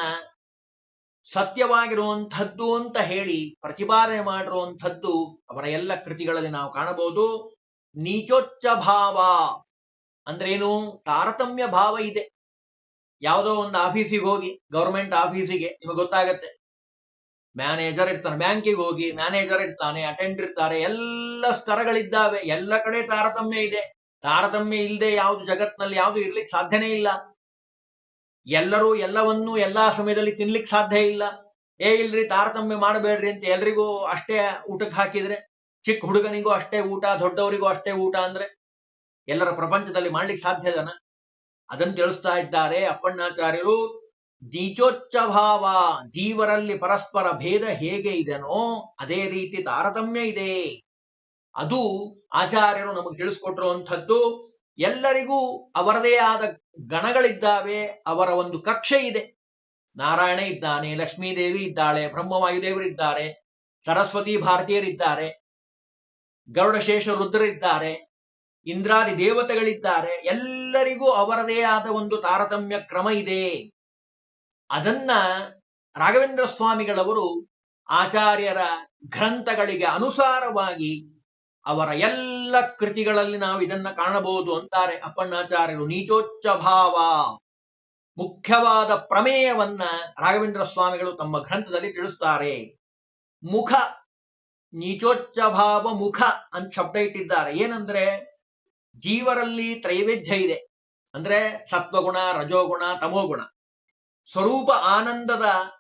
ಸತ್ಯವಾಗಿರುವಂಥದ್ದು ಅಂತ ಹೇಳಿ ಪ್ರತಿಪಾದನೆ ಮಾಡಿರುವಂಥದ್ದು ಅವರ ಎಲ್ಲ ಕೃತಿಗಳಲ್ಲಿ ನಾವು ಕಾಣಬಹುದು. ನೀಚೋಚ್ಚ ಭಾವ ಅಂದ್ರೇನು? ತಾರತಮ್ಯ ಭಾವ ಇದೆ. ಯಾವುದೋ ಒಂದು ಆಫೀಸಿಗೆ ಹೋಗಿ, ಗೌರ್ಮೆಂಟ್ ಆಫೀಸಿಗೆ, ನಿಮಗೆ ಗೊತ್ತಾಗತ್ತೆ, ಮ್ಯಾನೇಜರ್ ಇರ್ತಾನೆ. ಬ್ಯಾಂಕಿಗೆ ಹೋಗಿ ಮ್ಯಾನೇಜರ್ ಇರ್ತಾನೆ, ಅಟೆಂಡರ್ ಇರ್ತಾರೆ, ಎಲ್ಲ ಸ್ತರಗಳಿದ್ದಾವೆ. ಎಲ್ಲ ಕಡೆ ತಾರತಮ್ಯ ಇದೆ. ತಾರತಮ್ಯ ಇಲ್ಲದೆ ಯಾವುದು ಜಗತ್ನಲ್ಲಿ ಯಾವುದು ಇರ್ಲಿಕ್ಕೆ ಸಾಧ್ಯನೇ ಇಲ್ಲ. ಎಲ್ಲರೂ ಎಲ್ಲವನ್ನೂ ಎಲ್ಲಾ ಸಮಯದಲ್ಲಿ ತಿನ್ಲಿಕ್ಕೆ ಸಾಧ್ಯ ಇಲ್ಲ. ಇಲ್ರಿ ತಾರತಮ್ಯ ಮಾಡಬೇಡ್ರಿ ಅಂತ ಎಲ್ರಿಗೂ ಅಷ್ಟೇ ಊಟಕ್ಕೆ ಹಾಕಿದ್ರೆ, ಚಿಕ್ಕ ಹುಡುಗನಿಗೂ ಅಷ್ಟೇ ಊಟ, ದೊಡ್ಡವರಿಗೂ ಅಷ್ಟೇ ಊಟ ಅಂದ್ರೆ ಎಲ್ಲರ ಪ್ರಪಂಚದಲ್ಲಿ ಮಾಡ್ಲಿಕ್ಕೆ ಸಾಧ್ಯದನ? ಅದನ್ನು ತಿಳಿಸ್ತಾ ಇದ್ದಾರೆ ಅಪ್ಪಣ್ಣಾಚಾರ್ಯರು. ನೀಚೋಚ್ಚ ಭಾವ, ಜೀವರಲ್ಲಿ ಪರಸ್ಪರ ಭೇದ ಹೇಗೆ ಇದೆನೋ ಅದೇ ರೀತಿ ತಾರತಮ್ಯ ಇದೆ. ಅದು ಆಚಾರ್ಯರು ನಮಗೆ ತಿಳಿಸ್ಕೊಟ್ಟಿರುವಂಥದ್ದು. ಎಲ್ಲರಿಗೂ ಅವರದೇ ಆದ ಗಣಗಳಿದ್ದಾವೆ, ಅವರ ಒಂದು ಕಕ್ಷೆ ಇದೆ. ನಾರಾಯಣ ಇದ್ದಾನೆ, ಲಕ್ಷ್ಮೀದೇವಿ ಇದ್ದಾಳೆ, ಬ್ರಹ್ಮವಾಯುದೇವರಿದ್ದಾರೆ, ಸರಸ್ವತಿ ಭಾರತೀಯರಿದ್ದಾರೆ, ಗರುಡಶೇಷ ರುದ್ರರಿದ್ದಾರೆ, ಇಂದ್ರಾದಿ ದೇವತೆಗಳಿದ್ದಾರೆ. ಎಲ್ಲರಿಗೂ ಅವರದೇ ಆದ ಒಂದು ತಾರತಮ್ಯ ಕ್ರಮ ಇದೆ. ಅದನ್ನ ರಾಘವೇಂದ್ರ ಸ್ವಾಮಿಗಳವರು ಆಚಾರ್ಯರ ಗ್ರಂಥಗಳಿಗೆ ಅನುಸಾರವಾಗಿ ಅವರ ಎಲ್ಲ ಕೃತಿಗಳಲ್ಲಿ ನಾವು ಇದನ್ನ ಕಾಣಬಹುದು ಅಂತಾರೆ ಅಪ್ಪಣ್ಣಾಚಾರ್ಯರು. ನೀಚೋಚ್ಚ ಭಾವ, ಮುಖ್ಯವಾದ ಪ್ರಮೇಯವನ್ನ ರಾಘವೇಂದ್ರ ಸ್ವಾಮಿಗಳು ತಮ್ಮ ಗ್ರಂಥದಲ್ಲಿ ತಿಳಿಸ್ತಾರೆ. ಮುಖ, ನೀಚೋಚ್ಚ ಭಾವ ಮುಖ ಅಂತ ಶಬ್ದ ಇಟ್ಟಿದ್ದಾರೆ. ಏನಂದ್ರೆ ಜೀವರಲ್ಲಿ ತ್ರೈವೇದ್ಯ ಇದೆ. ಅಂದ್ರೆ ಸತ್ವಗುಣ, ರಜೋಗುಣ, ತಮೋಗುಣ. ಸ್ವರೂಪ ಆನಂದದ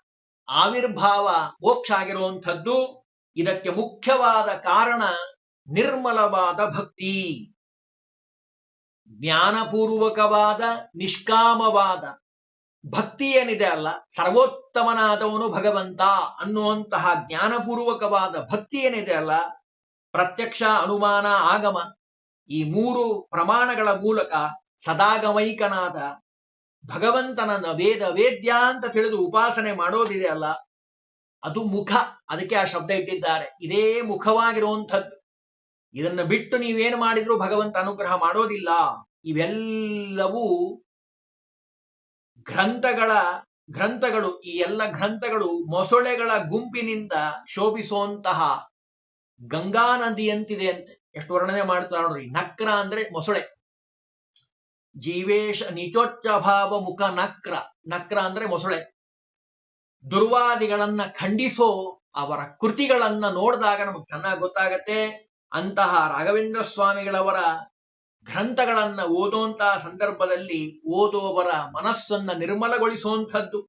ಆವಿರ್ಭಾವ ಮೋಕ್ಷ ಆಗಿರುವಂಥದ್ದು. ಇದಕ್ಕೆ ಮುಖ್ಯವಾದ ಕಾರಣ ನಿರ್ಮಲವಾದ ಭಕ್ತಿ, ಜ್ಞಾನಪೂರ್ವಕವಾದ ನಿಷ್ಕಾಮವಾದ ಭಕ್ತಿ ಏನಿದೆ ಅಲ್ಲ, ಸರ್ವೋತ್ತಮನಾದವನು ಭಗವಂತ ಅನ್ನುವಂತಹ ಜ್ಞಾನಪೂರ್ವಕವಾದ ಭಕ್ತಿ ಏನಿದೆ ಅಲ್ಲ, ಪ್ರತ್ಯಕ್ಷ, ಅನುಮಾನ, ಆಗಮ, ಈ ಮೂರು ಪ್ರಮಾಣಗಳ ಮೂಲಕ ಸದಾಗಮೈಕನಾದ ಭಗವಂತನನ್ನ ವೇದ ವೇದ್ಯ ಅಂತ ತಿಳಿದು ಉಪಾಸನೆ ಮಾಡೋದಿದೆ ಅಲ್ಲ, ಅದು ಮುಖ. ಅದಕ್ಕೆ ಆ ಶಬ್ದ ಇಟ್ಟಿದ್ದಾರೆ. ಇದೇ ಮುಖವಾಗಿರುವಂಥದ್ದು. ಇದನ್ನ ಬಿಟ್ಟು ನೀವೇನು ಮಾಡಿದ್ರೂ ಭಗವಂತ ಅನುಗ್ರಹ ಮಾಡೋದಿಲ್ಲ. ಇವೆಲ್ಲವೂ ಗ್ರಂಥಗಳು, ಈ ಎಲ್ಲ ಗ್ರಂಥಗಳು ಮೊಸಳೆಗಳ ಗುಂಪಿನಿಂದ ಶೋಭಿಸುವಂತಹ ಗಂಗಾ ನದಿಯಂತಿದೆ ಅಂತೆ. ಎಷ್ಟು ವರ್ಣನೆ ಮಾಡ್ತಾರೆ ನೋಡ್ರಿ. ನಕ್ರ ಅಂದ್ರೆ ಮೊಸಳೆ. ಜೀವೇಶ ನಿಚೋಚ್ಚ ಭಾವ ಮುಖ ನಕ್ರ, ನಕ್ರ ಅಂದ್ರೆ ಮೊಸಳೆ. ದುರ್ವಾದಿಗಳನ್ನ ಖಂಡಿಸೋ ಅವರ ಕೃತಿಗಳನ್ನ ನೋಡಿದಾಗ ನಮಗೆ ಚೆನ್ನಾಗಿ ಗೊತ್ತಾಗತ್ತೆ. ಅಂತಹ ರಾಘವೇಂದ್ರ ಸ್ವಾಮಿಗಳವರ ಗ್ರಂಥಗಳನ್ನ ಓದುವಂತಹ ಸಂದರ್ಭದಲ್ಲಿ ಓದುವವರ ಮನಸ್ಸನ್ನ ನಿರ್ಮಲಗೊಳಿಸುವಂಥದ್ದು,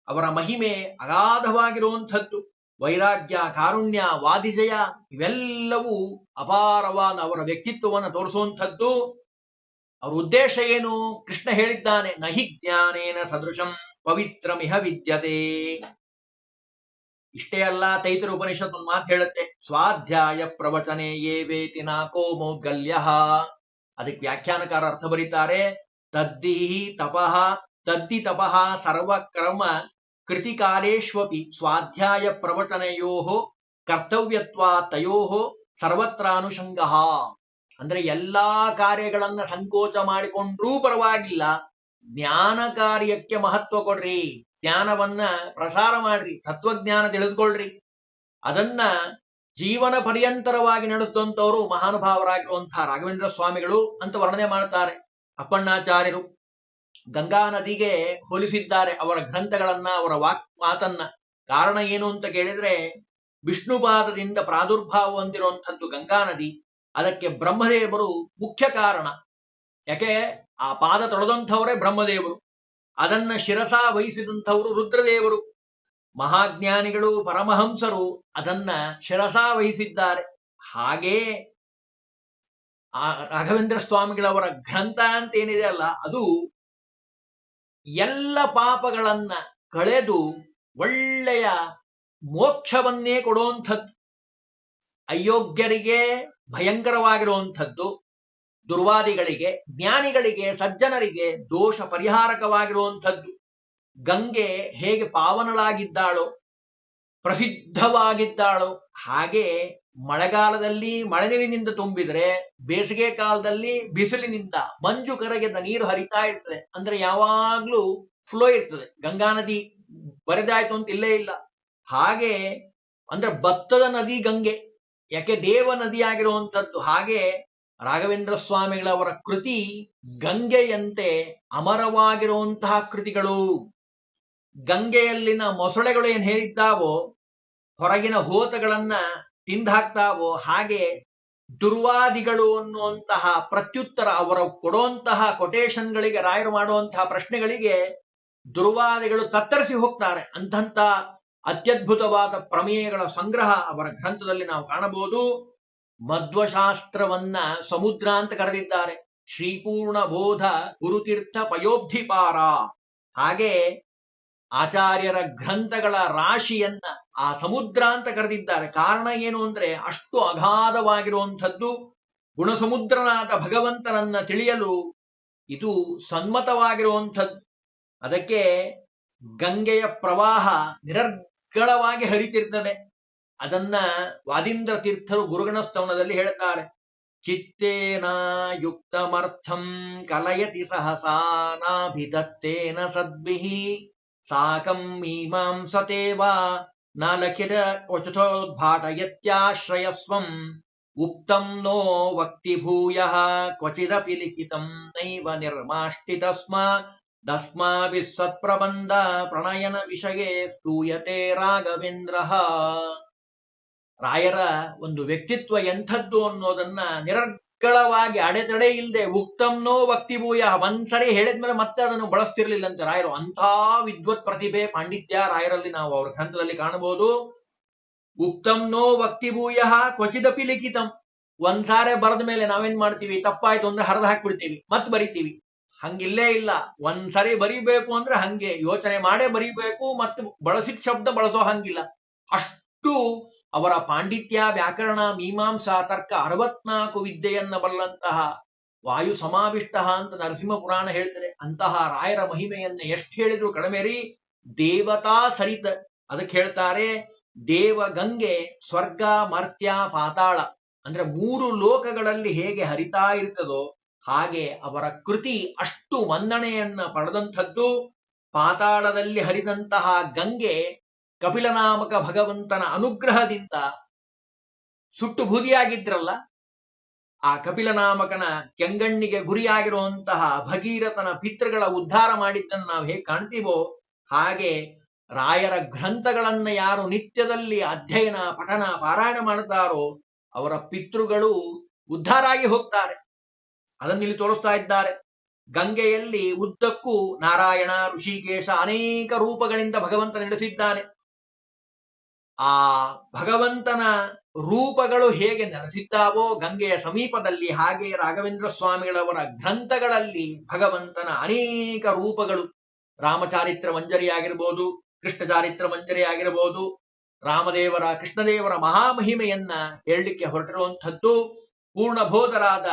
ಅವರ ಮಹಿಮೆ ಅಗಾಧವಾಗಿರುವಂಥದ್ದು. ವೈರಾಗ್ಯ, ಕಾರುಣ್ಯ, ವಾದಿಜಯ ಇವೆಲ್ಲವೂ ಅಪಾರವಾದ ಅವರ ವ್ಯಕ್ತಿತ್ವವನ್ನು ತೋರಿಸುವಂಥದ್ದು. ಅವರ ಉದ್ದೇಶ ಏನು? ಕೃಷ್ಣ ಹೇಳಿದ್ದಾನೆ, ನಹಿ ಜ್ಞಾನೇನ ಸದೃಶಂ ಪವಿತ್ರಮಿಹ ವಿದ್ಯತೆ. ಇಷ್ಟೇ ಅಲ್ಲ, ತೈತಿರ ಉಪನಿಷತ್ ಒಂದು ಮಾತು ಹೇಳುತ್ತೆ, ಸ್ವಾಧ್ಯಾಯ ಪ್ರವಚನೆ ಯೇ ವೇತಿ ನಾಕೋ ಮೌದ್ಗಲ್ಯ. ಅದಕ್ಕೆ ವ್ಯಾಖ್ಯಾನಕಾರ ಅರ್ಥ ಬರೀತಾರೆ, ತದ್ದಿ ತಪಃ ಸರ್ವಕ್ರಮ ಕೃತಿಕಾಲೇಶ್ವಪಿ ಸ್ವಾಧ್ಯಾಯ ಪ್ರವಚನೆಯೋ ಕರ್ತವ್ಯತ್ವ ತಯೋಹೋ ಸರ್ವತ್ರಾನುಷಂಗ. ಅಂದ್ರೆ ಎಲ್ಲಾ ಕಾರ್ಯಗಳನ್ನ ಸಂಕೋಚ ಮಾಡಿಕೊಂಡ್ರೂ ಪರವಾಗಿಲ್ಲ, ಜ್ಞಾನ ಕಾರ್ಯಕ್ಕೆ ಮಹತ್ವ ಕೊಡ್ರಿ, ಜ್ಞಾನವನ್ನ ಪ್ರಸಾರ ಮಾಡ್ರಿ, ತತ್ವಜ್ಞಾನ ತಿಳಿದುಕೊಳ್ರಿ. ಅದನ್ನ ಜೀವನ ಪರ್ಯಂತರವಾಗಿ ನಡೆಸಿದಂಥವರು ಮಹಾನುಭಾವರಾಗಿರುವಂತಹ ರಾಘವೇಂದ್ರ ಸ್ವಾಮಿಗಳು ಅಂತ ವರ್ಣನೆ ಮಾಡ್ತಾರೆ ಅಪ್ಪಣ್ಣಾಚಾರ್ಯರು. ಗಂಗಾ ನದಿಗೆ ಹೋಲಿಸಿದ್ದಾರೆ ಅವರ ಗ್ರಂಥಗಳನ್ನ, ಅವರ ಮಾತನ್ನ. ಕಾರಣ ಏನು ಅಂತ ಕೇಳಿದ್ರೆ, ವಿಷ್ಣುಪಾದದಿಂದ ಪ್ರಾದುರ್ಭಾವ ಹೊಂದಿರುವಂಥದ್ದು ಗಂಗಾ ನದಿ. ಅದಕ್ಕೆ ಬ್ರಹ್ಮದೇವರು ಮುಖ್ಯ ಕಾರಣ. ಯಾಕೆ, ಆ ಪಾದ ತೊಳೆದಂಥವರೇ ಬ್ರಹ್ಮದೇವರು, ಅದನ್ನ ಶಿರಸ ವಹಿಸಿದಂಥವರು ರುದ್ರದೇವರು. ಮಹಾಜ್ಞಾನಿಗಳು ಪರಮಹಂಸರು ಅದನ್ನ ಶಿರಸ ವಹಿಸಿದ್ದಾರೆ. ಹಾಗೇ ಆ ರಾಘವೇಂದ್ರ ಸ್ವಾಮಿಗಳವರ ಗ್ರಂಥ ಅಂತ ಏನಿದೆ ಅಲ್ಲ, ಅದು ಎಲ್ಲ ಪಾಪಗಳನ್ನ ಕಳೆದು ಒಳ್ಳೆಯ ಮೋಕ್ಷವನ್ನೇ ಕೊಡುವಂಥದ್ದು. ಅಯೋಗ್ಯರಿಗೆ ಭಯಂಕರವಾಗಿರುವಂಥದ್ದು, ದುರ್ವಾದಿಗಳಿಗೆ, ಜ್ಞಾನಿಗಳಿಗೆ, ಸಜ್ಜನರಿಗೆ ದೋಷ ಪರಿಹಾರಕವಾಗಿರುವಂಥದ್ದು. ಗಂಗೆ ಹೇಗೆ ಪಾವನಳಾಗಿದ್ದಾಳೋ, ಪ್ರಸಿದ್ಧವಾಗಿದ್ದಾಳೋ, ಹಾಗೆ ಮಳೆಗಾಲದಲ್ಲಿ ಮಳೆ ನೀರಿನಿಂದ ತುಂಬಿದ್ರೆ, ಬೇಸಿಗೆ ಕಾಲದಲ್ಲಿ ಬಿಸಿಲಿನಿಂದ ಮಂಜು ಕರಗಿದ ನೀರು ಹರಿತಾ ಇರ್ತದೆ. ಅಂದ್ರೆ ಯಾವಾಗ್ಲೂ ಫ್ಲೋ ಇರ್ತದೆ. ಗಂಗಾ ನದಿ ಬರೆದಾಯ್ತು ಅಂತ ಇಲ್ಲೇ ಇಲ್ಲ. ಹಾಗೆ ಅಂದ್ರೆ ಭತ್ತದ ನದಿ ಗಂಗೆ, ಯಾಕೆ ದೇವ ನದಿಯಾಗಿರುವಂಥದ್ದು. ಹಾಗೆ ರಾಘವೇಂದ್ರ ಸ್ವಾಮಿಗಳವರ ಕೃತಿ ಗಂಗೆಯಂತೆ ಅಮರವಾಗಿರುವಂತಹ ಕೃತಿಗಳು. ಗಂಗೆಯಲ್ಲಿನ ಮೊಸಳೆಗಳು ಏನ್ ಹೇಳಿದ್ದಾವೋ, ಹೊರಗಿನ ಹೋತಗಳನ್ನ ತಿಂದಾಕ್ತಾವೋ, ಹಾಗೆ ದುರ್ವಾದಿಗಳು ಅನ್ನುವಂತಹ ಪ್ರತ್ಯುತ್ತರ, ಅವರು ಕೊಡುವಂತಹ ಕೊಟೇಶನ್ಗಳಿಗೆ, ರಾಯರು ಮಾಡುವಂತಹ ಪ್ರಶ್ನೆಗಳಿಗೆ ದುರ್ವಾದಿಗಳು ತತ್ತರಿಸಿ ಹೋಗ್ತಾರೆ. ಅಂಥ ಅತ್ಯದ್ಭುತವಾದ ಪ್ರಮೇಯಗಳ ಸಂಗ್ರಹ ಅವರ ಗ್ರಂಥದಲ್ಲಿ ನಾವು ಕಾಣಬಹುದು. ಮಧ್ವಶಾಸ್ತ್ರವನ್ನ ಸಮುದ್ರ ಅಂತ ಕರೆದಿದ್ದಾರೆ. ಶ್ರೀಪೂರ್ಣ ಬೋಧ ಗುರುತೀರ್ಥ ಪಯೋಬ್ಧಿಪಾರ. ಹಾಗೆ ಆಚಾರ್ಯರ ಗ್ರಂಥಗಳ ರಾಶಿಯನ್ನ ಆ ಸಮುದ್ರ ಅಂತ ಕರೆದಿದ್ದಾರೆ. ಕಾರಣ ಏನು ಅಂದ್ರೆ, ಅಷ್ಟು ಅಗಾಧವಾಗಿರುವಂಥದ್ದು. ಗುಣಸಮುದ್ರನಾದ ಭಗವಂತನನ್ನ ತಿಳಿಯಲು ಇದು ಸನ್ಮತವಾಗಿರುವಂಥದ್ದು. ಅದಕ್ಕೆ ಗಂಗೆಯ ಪ್ರವಾಹ ನಿರರ್ಗಳವಾಗಿ ಹರಿತಿರ್ತದೆ. ಅದನ್ನ ವಾದೀಂದ್ರ ತೀರ್ಥರು ಗುರುಗಣ ಸ್ತವನದಲ್ಲಿ ಹೇಳ್ತಾರೆ. ಚಿತ್ತೇನ ಯುಕ್ತಮರ್ಥಂ ಕಲಯತಿ ಸಹಸಾ ನಾಭಿದತ್ತೇನ ಸದ್ಭಿಃ ಸಾಕಂ ಮೀಮಾಂಸತೇವಾ ನ ಲಖಿತ ಕ್ವಚಿತೋದ್ಭಾಟಯತ್ಯಾಶ್ರಯಸ್ವಂ ಉಕ್ತಂ ನೋ ವಕ್ತಿ ಭೂಯಃ ಕ್ವಚಿದಪಿ ಲಿಖಿತಂ ನೈವ ನಿರ್ಮಾಷ್ಟಿತಸ್ಮಾದಸ್ಮಾಭಿಃ ಸತ್ಪ್ರಬಂಧ ಪ್ರಣಯನ ವಿಷಯೇ ಸ್ತೂಯತೆ ರಾಘವೇಂದ್ರಃ. ರಾಯರ ಒಂದು ವ್ಯಕ್ತಿತ್ವ ಎಂಥದ್ದು ಅನ್ನೋದನ್ನ ನಿರರ್ಗಳವಾಗಿ ಅಡೆತಡೆ ಇಲ್ಲದೆ ಉಕ್ತಂನೋ ವಕ್ತಿಭೂಯ, ಒಂದ್ಸರಿ ಹೇಳಿದ್ಮೇಲೆ ಮತ್ತೆ ಅದನ್ನು ಬಳಸ್ತಿರ್ಲಿಲ್ಲಂತೆ ರಾಯರು. ಅಂಥ ವಿದ್ವತ್ ಪ್ರತಿಭೆ, ಪಾಂಡಿತ್ಯ ರಾಯರಲ್ಲಿ ನಾವು ಅವ್ರ ಗ್ರಂಥದಲ್ಲಿ ಕಾಣಬಹುದು. ಉಕ್ತಂನೋ ವಕ್ತಿಭೂಯ ಕ್ವಚಿದಪಿ ಲಿಖಿತಂ. ಒಂದ್ಸಾರೆ ಬರೆದ ಮೇಲೆ ನಾವೇನ್ ಮಾಡ್ತೀವಿ, ತಪ್ಪಾಯ್ತು ಅಂದ್ರೆ ಹರಿದು ಹಾಕ್ಬಿಡ್ತೀವಿ, ಮತ್ತೆ ಬರಿತೀವಿ. ಹಂಗಿಲ್ಲೇ ಇಲ್ಲ. ಒಂದ್ಸರಿ ಬರಿಬೇಕು ಅಂದ್ರೆ ಹಂಗೆ ಯೋಚನೆ ಮಾಡೇ ಬರಿಬೇಕು, ಮತ್ತು ಬಳಸಿದ ಶಬ್ದ ಬಳಸೋ ಹಂಗಿಲ್ಲ. ಅಷ್ಟು ಅವರ ಪಾಂಡಿತ್ಯ, ವ್ಯಾಕರಣ, ಮೀಮಾಂಸಾ, ತರ್ಕ 64 ವಿದ್ಯೆಯನ್ನ ಬಲ್ಲಂತಹ ವಾಯು ಸಮಾವಿಷ್ಟ ಅಂತ ನರಸಿಂಹ ಪುರಾಣ ಹೇಳ್ತದೆ. ಅಂತಹ ರಾಯರ ಮಹಿಮೆಯನ್ನ ಎಷ್ಟು ಹೇಳಿದ್ರು ಕಡಿಮೆ ರೀ. ದೇವತಾ ಸರಿತ, ಅದಕ್ಕೆ ಹೇಳ್ತಾರೆ ದೇವ ಗಂಗೆ, ಸ್ವರ್ಗ, ಮರ್ತ್ಯ, ಪಾತಾಳ, ಅಂದ್ರೆ 3 ಲೋಕಗಳಲ್ಲಿ ಹೇಗೆ ಹರಿತಾ ಇರ್ತದೋ ಹಾಗೆ ಅವರ ಕೃತಿ ಅಷ್ಟು ಮನ್ನಣೆಯನ್ನ ಪಡೆದಂಥದ್ದು. ಪಾತಾಳದಲ್ಲಿ ಹರಿದಂತಹ ಗಂಗೆ ಕಪಿಲನಾಮಕ ಭಗವಂತನ ಅನುಗ್ರಹದಿಂದ ಸುಟ್ಟು ಬೂದಿಯಾಗಿದ್ರಲ್ಲ, ಆ ಕಪಿಲನಾಮಕನ ಕೆಂಗಣ್ಣಿಗೆ ಗುರಿಯಾಗಿರುವಂತಹ ಭಗೀರಥನ ಪಿತೃಗಳ ಉದ್ಧಾರ ಮಾಡಿದ್ದನ್ನು ನಾವು ಹೇಗೆ ಕಾಣ್ತೀವೋ, ಹಾಗೆ ರಾಯರ ಗ್ರಂಥಗಳನ್ನ ಯಾರು ನಿತ್ಯದಲ್ಲಿ ಅಧ್ಯಯನ, ಪಠನ, ಪಾರಾಯಣ ಮಾಡ್ತಾರೋ ಅವರ ಪಿತೃಗಳು ಉದ್ಧಾರ ಆಗಿ ಹೋಗ್ತಾರೆ. ಅದನ್ನಿಲ್ಲಿ ತೋರಿಸ್ತಾ ಇದ್ದಾರೆ. ಗಂಗೆಯಲ್ಲಿ ಉದ್ದಕ್ಕೂ ನಾರಾಯಣ, ಋಷಿಕೇಶ ಅನೇಕ ರೂಪಗಳಿಂದ ಭಗವಂತ ನೆಲೆಸಿದ್ದಾನೆ. ಆ ಭಗವಂತನ ರೂಪಗಳು ಹೇಗೆ ನೆಲೆಸಿದ್ದಾವೋ ಗಂಗೆಯ ಸಮೀಪದಲ್ಲಿ, ಹಾಗೆ ರಾಘವೇಂದ್ರ ಸ್ವಾಮಿಗಳವರ ಗ್ರಂಥಗಳಲ್ಲಿ ಭಗವಂತನ ಅನೇಕ ರೂಪಗಳು. ರಾಮಚಾರಿತ್ರ ಮಂಜರಿ ಆಗಿರ್ಬೋದು, ಕೃಷ್ಣ ಚಾರಿತ್ರ ಮಂಜರಿ ಆಗಿರಬಹುದು, ರಾಮದೇವರ, ಕೃಷ್ಣದೇವರ ಮಹಾಮಹಿಮೆಯನ್ನ ಹೇಳಲಿಕ್ಕೆ ಹೊರಟಿರುವಂಥದ್ದು. ಪೂರ್ಣಬೋಧರಾದ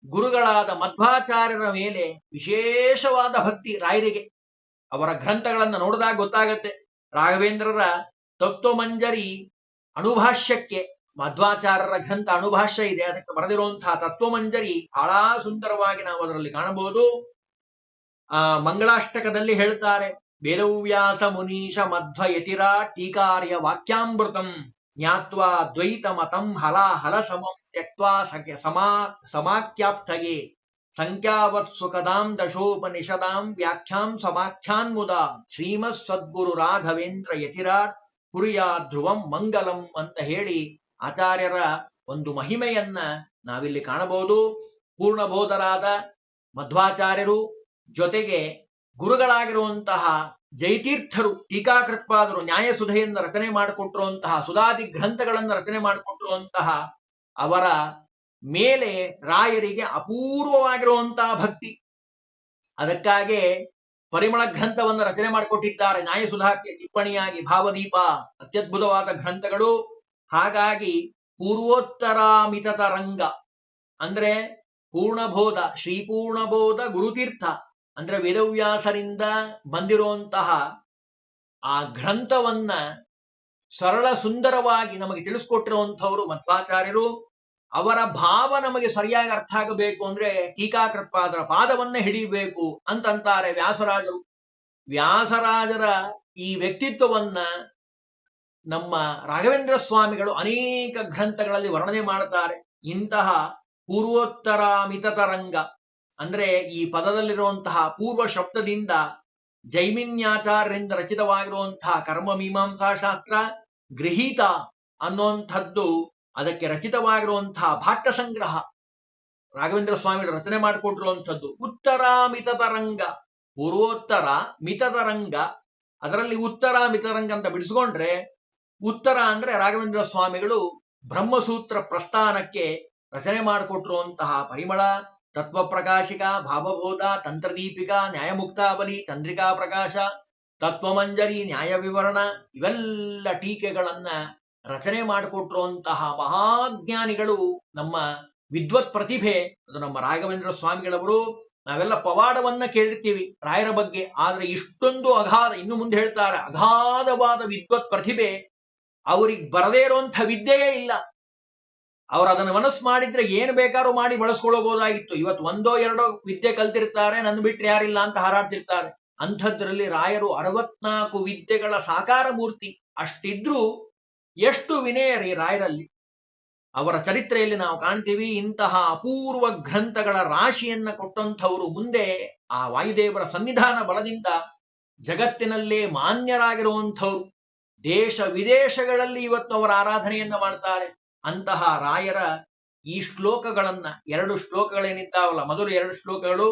ಗುರುಗಳಾದ ಮಧ್ವಾಚಾರ್ಯರ ಮೇಲೆ ವಿಶೇಷವಾದ ಭಕ್ತಿ ರಾಯರಿಗೆ. ಅವರ ಗ್ರಂಥಗಳನ್ನು ನೋಡಿದಾಗ ಗೊತ್ತಾಗತ್ತೆ. ರಾಘವೇಂದ್ರರ ತತ್ವಮಂಜರಿ ಅಣುಭಾಷ್ಯಕ್ಕೆ ಮಧ್ವಾಚಾರ್ಯರ ಗ್ರಂಥ ಅಣುಭಾಷ್ಯ ಇದೆ, ಅದಕ್ಕೆ ಬರೆದಿರುವಂತಹ ತತ್ವಮಂಜರಿ ಬಹಳ ಸುಂದರವಾಗಿ ನಾವು ಅದರಲ್ಲಿ ಕಾಣಬಹುದು. ಮಂಗಳಾಷ್ಟಕದಲ್ಲಿ ಹೇಳ್ತಾರೆ, ವೇದವ್ಯಾಸ ಮುನೀಶ ಮಧ್ವ ಯತಿರ ಟೀಕಾರ್ಯ ವಾಕ್ಯಾಮೃತಂ ಜ್ಞಾತ್ವಾ ದ್ವೈತ ಮತಂ ಹಲಾಹಲ ಸಮಂ ತ್ಯಕ್ವಾ ಸಮಾಖ್ಯಾಪ್ತಗೆ ಸಂಖ್ಯಾವತ್ ಸುಖದಾಂ ದಶೋಪನಿಷದಾಂ ವ್ಯಾಖ್ಯಾಂ ಸಮಾಖ್ಯಾನ್ ಮುದಾ ಶ್ರೀಮತ್ ಸದ್ಗುರು ರಾಘವೇಂದ್ರ ಯತಿರಾಟ್ ಕುರಿಯಾ ಧ್ರುವಂ ಮಂಗಲಂ ಅಂತ ಹೇಳಿ ಆಚಾರ್ಯರ ಒಂದು ಮಹಿಮೆಯನ್ನ ನಾವಿಲ್ಲಿ ಕಾಣಬಹುದು. ಪೂರ್ಣಬೋಧರಾದ ಮಧ್ವಾಚಾರ್ಯರು ಜೊತೆಗೆ ಗುರುಗಳಾಗಿರುವಂತಹ ಜಯತೀರ್ಥರು ಟೀಕಾಕೃತ್ಪಾದರು ನ್ಯಾಯಸುಧೆಯನ್ನು ರಚನೆ ಮಾಡಿಕೊಟ್ಟಿರುವಂತಹ ಸುಧಾದಿ ಗ್ರಂಥಗಳನ್ನು ರಚನೆ ಮಾಡಿಕೊಟ್ಟಿರುವಂತಹ ಅವರ ಮೇಲೆ ರಾಯರಿಗೆ ಅಪೂರ್ವವಾಗಿರುವಂತಹ ಭಕ್ತಿ. ಅದಕ್ಕಾಗಿ ಪರಿಮಳ ಗ್ರಂಥವನ್ನು ರಚನೆ ಮಾಡಿಕೊಟ್ಟಿದ್ದಾರೆ, ನ್ಯಾಯಸುಧಾಕ್ಕೆ ಟಿಪ್ಪಣಿಯಾಗಿ ಭಾವದೀಪ ಅತ್ಯದ್ಭುತವಾದ ಗ್ರಂಥಗಳು. ಹಾಗಾಗಿ ಪೂರ್ವೋತ್ತರಾಮಿತ ರಂಗ ಅಂದ್ರೆ ಪೂರ್ಣಬೋಧ, ಶ್ರೀಪೂರ್ಣಬೋಧ ಗುರುತೀರ್ಥ ಅಂದ್ರೆ ವೇದವ್ಯಾಸರಿಂದ ಬಂದಿರುವಂತಹ ಆ ಗ್ರಂಥವನ್ನ ಸರಳ ಸುಂದರವಾಗಿ ನಮಗೆ ತಿಳಿಸ್ಕೊಟ್ಟಿರುವಂಥವರು ಮಧ್ವಾಚಾರ್ಯರು. ಅವರ ಭಾವ ನಮಗೆ ಸರಿಯಾಗಿ ಅರ್ಥ ಆಗಬೇಕು ಅಂದ್ರೆ ಟೀಕಾಕೃತ್ಪಾದರ ಪಾದವನ್ನೇ ಹಿಡಿಯಬೇಕು ಅಂತಂತಾರೆ ವ್ಯಾಸರಾಜರು. ವ್ಯಾಸರಾಜರ ಈ ವ್ಯಕ್ತಿತ್ವವನ್ನ ನಮ್ಮ ರಾಘವೇಂದ್ರ ಸ್ವಾಮಿಗಳು ಅನೇಕ ಗ್ರಂಥಗಳಲ್ಲಿ ವರ್ಣನೆ ಮಾಡುತ್ತಾರೆ. ಇಂತಹ ಪೂರ್ವೋತ್ತರಾಮಿತ ತರಂಗ ಅಂದ್ರೆ ಈ ಪದದಲ್ಲಿರುವಂತಹ ಪೂರ್ವ ಶಬ್ದದಿಂದ ಜೈಮಿನ್ಯಾಚಾರ್ಯರಿಂದ ರಚಿತವಾಗಿರುವಂತಹ ಕರ್ಮ ಮೀಮಾಂಸಾ ಶಾಸ್ತ್ರ ಗೃಹೀತ ಅನ್ನುವಂಥದ್ದು, ಅದಕ್ಕೆ ರಚಿತವಾಗಿರುವಂತಹ ಭಾಟ್ಟ ಸಂಗ್ರಹ ರಾಘವೇಂದ್ರ ಸ್ವಾಮಿಗಳು ರಚನೆ ಮಾಡಿಕೊಟ್ಟಿರುವಂಥದ್ದು. ಉತ್ತರಾಮಿತ ತರಂಗ, ಪೂರ್ವೋತ್ತರ ಮಿತತರಂಗ, ಅದರಲ್ಲಿ ಉತ್ತರ ಮಿತರಂಗ ಅಂತ ಬಿಡಿಸ್ಕೊಂಡ್ರೆ ಉತ್ತರ ಅಂದ್ರೆ ರಾಘವೇಂದ್ರ ಸ್ವಾಮಿಗಳು ಬ್ರಹ್ಮಸೂತ್ರ ಪ್ರಸ್ಥಾನಕ್ಕೆ ರಚನೆ ಮಾಡಿಕೊಟ್ಟಿರುವಂತಹ ಪರಿಮಳ, ತತ್ವಪ್ರಕಾಶಿಕ, ಭಾವಬೋಧ, ತಂತ್ರದೀಪಿಕಾ, ನ್ಯಾಯಮುಕ್ತಾವಲಿ, ಚಂದ್ರಿಕಾ ಪ್ರಕಾಶ, ತತ್ವಮಂಜರಿ, ನ್ಯಾಯ ವಿವರಣ ಇವೆಲ್ಲ ಟೀಕೆಗಳನ್ನ ರಚನೆ ಮಾಡಿಕೊಟ್ಟಿರುವಂತಹ ಮಹಾಜ್ಞಾನಿಗಳು ನಮ್ಮ ವಿದ್ವತ್ ಪ್ರತಿಭೆ. ಅದು ನಮ್ಮ ರಾಘವೇಂದ್ರ ಸ್ವಾಮಿಗಳವರು. ನಾವೆಲ್ಲ ಪವಾಡವನ್ನ ಕೇಳಿರ್ತೀವಿ ರಾಯರ ಬಗ್ಗೆ, ಆದ್ರೆ ಇಷ್ಟೊಂದು ಅಗಾಧ, ಇನ್ನು ಮುಂದೆ ಹೇಳ್ತಾರೆ ಅಗಾಧವಾದ ವಿದ್ವತ್ ಪ್ರತಿಭೆ ಅವ್ರಿಗೆ ಬರದೇ ಇರುವಂಥ ವಿದ್ಯೆಯೇ ಇಲ್ಲ. ಅವ್ರು ಅದನ್ನು ಮನಸ್ಸು ಮಾಡಿದ್ರೆ ಏನು ಬೇಕಾದ್ರೂ ಮಾಡಿ ಬಳಸ್ಕೊಳ್ಳಬಹುದಾಗಿತ್ತು. ಇವತ್ತು ಒಂದೋ ಎರಡೋ ವಿದ್ಯೆ ಕಲ್ತಿರ್ತಾರೆ, ನನ್ನ ಬಿಟ್ರೆ ಯಾರಿಲ್ಲ ಅಂತ ಹಾರಾಡ್ತಿರ್ತಾರೆ. ಅಂಥದ್ರಲ್ಲಿ ರಾಯರು 64 ವಿದ್ಯೆಗಳ ಸಾಕಾರ ಮೂರ್ತಿ. ಅಷ್ಟಿದ್ರೂ ಎಷ್ಟು ವಿನಯ ರೀ ರಾಯರಲ್ಲಿ. ಅವರ ಚರಿತ್ರೆಯಲ್ಲಿ ನಾವು ಕಾಣ್ತೀವಿ, ಇಂತಹ ಅಪೂರ್ವ ಗ್ರಂಥಗಳ ರಾಶಿಯನ್ನ ಕೊಟ್ಟಂಥವರು ಮುಂದೆ ಆ ವಾಯುದೇವರ ಸನ್ನಿಧಾನ ಬಲದಿಂದ ಜಗತ್ತಿನಲ್ಲೇ ಮಾನ್ಯರಾಗಿರುವಂಥವ್ರು. ದೇಶ ವಿದೇಶಗಳಲ್ಲಿ ಇವತ್ತು ಅವರ ಆರಾಧನೆಯನ್ನ ಮಾಡ್ತಾರೆ. ಅಂತಹ ರಾಯರ ಈ ಶ್ಲೋಕಗಳನ್ನ, 2 ಶ್ಲೋಕಗಳೇನಿದ್ದಾವಲ್ಲ, ಮೊದಲು 2 ಶ್ಲೋಕಗಳು,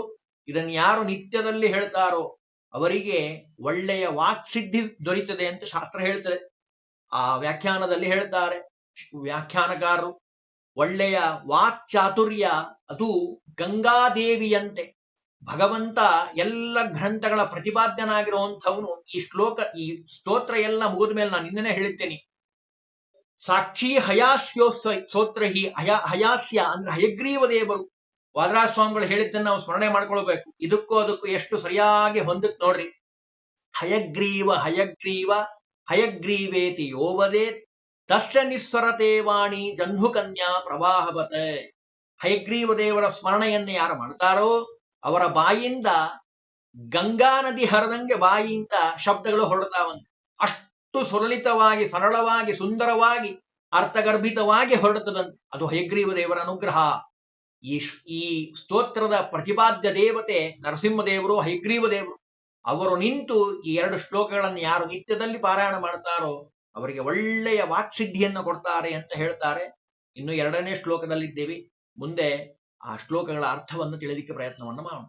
ಇದನ್ನು ಯಾರು ನಿತ್ಯದಲ್ಲಿ ಹೇಳ್ತಾರೋ ಅವರಿಗೆ ಒಳ್ಳೆಯ ವಾಕ್ಸಿದ್ಧಿ ದೊರೀತದೆ ಅಂತ ಶಾಸ್ತ್ರ ಹೇಳ್ತದೆ. ಆ ವ್ಯಾಖ್ಯಾನದಲ್ಲಿ ಹೇಳ್ತಾರೆ ವ್ಯಾಖ್ಯಾನಕಾರರು, ಒಳ್ಳೆಯ ವಾಕ್ಚಾತುರ್ಯ ಅದು ಗಂಗಾದೇವಿಯಂತೆ. ಭಗವಂತ ಎಲ್ಲ ಗ್ರಂಥಗಳ ಪ್ರತಿಪಾದ್ಯನಾಗಿರುವಂಥವನು. ಈ ಸ್ತೋತ್ರ ಎಲ್ಲ ಮುಗಿದ ಮೇಲೆ ನಾನು ನಿನ್ನೆ ಹೇಳಿದ್ದೇನೆ, ಸಾಕ್ಷಿ ಸ್ತೋತ್ರ ಹಯಾಸ್ಯ ಅಂದ್ರೆ ಹಯಗ್ರೀವ ದೇವರು. ವಾದರಾಜ ಸ್ವಾಮಿಗಳು ಹೇಳಿದ್ದನ್ನು ನಾವು ಸ್ಮರಣೆ ಮಾಡ್ಕೊಳ್ಬೇಕು. ಇದಕ್ಕೂ ಅದಕ್ಕೂ ಎಷ್ಟು ಸರಿಯಾಗಿ ಹೊಂದತ್ ನೋಡ್ರಿ. ಹಯಗ್ರೀವ ಹಯಗ್ರೀವ ಹಯಗ್ರೀವೇತಿ ಯೋವದೇತ್ ತಸ್ಯ ನಿಸ್ವರತೆ ವಾಣಿ ಜಹ್ನುಕನ್ಯಾ ಪ್ರವಾಹವತ. ಹಯಗ್ರೀವ ದೇವರ ಸ್ಮರಣೆಯನ್ನು ಯಾರು ಮಾಡ್ತಾರೋ ಅವರ ಬಾಯಿಂದ ಗಂಗಾ ನದಿ ಹರಿದಂಗೆ ಬಾಯಿಯಿಂದ ಶಬ್ದಗಳು ಹೊರಡ್ತಾವಂತೆ. ಅಷ್ಟು ಸುಲಲಿತವಾಗಿ, ಸರಳವಾಗಿ, ಸುಂದರವಾಗಿ, ಅರ್ಥಗರ್ಭಿತವಾಗಿ ಹೊರಡುತ್ತದಂತೆ. ಅದು ಹಯಗ್ರೀವ ದೇವರ ಅನುಗ್ರಹ. ಈ ಸ್ತೋತ್ರದ ಪ್ರತಿಪಾದ್ಯ ದೇವತೆ ನರಸಿಂಹದೇವರು, ಹಯಗ್ರೀವ ದೇವರು. ಅವರು ನಿಂತು ಈ 2 ಶ್ಲೋಕಗಳನ್ನು ಯಾರು ನಿತ್ಯದಲ್ಲಿ ಪಾರಾಯಣ ಮಾಡ್ತಾರೋ ಅವರಿಗೆ ಒಳ್ಳೆಯ ವಾಕ್ಸಿದ್ಧಿಯನ್ನು ಕೊಡ್ತಾರೆ ಅಂತ ಹೇಳ್ತಾರೆ. ಇನ್ನು 2ನೇ ಶ್ಲೋಕದಲ್ಲಿದ್ದೇವೆ. ಮುಂದೆ ಆ ಶ್ಲೋಕಗಳ ಅರ್ಥವನ್ನು ತಿಳಿಲಿಕ್ಕೆ ಪ್ರಯತ್ನವನ್ನು ಮಾಡೋಣ.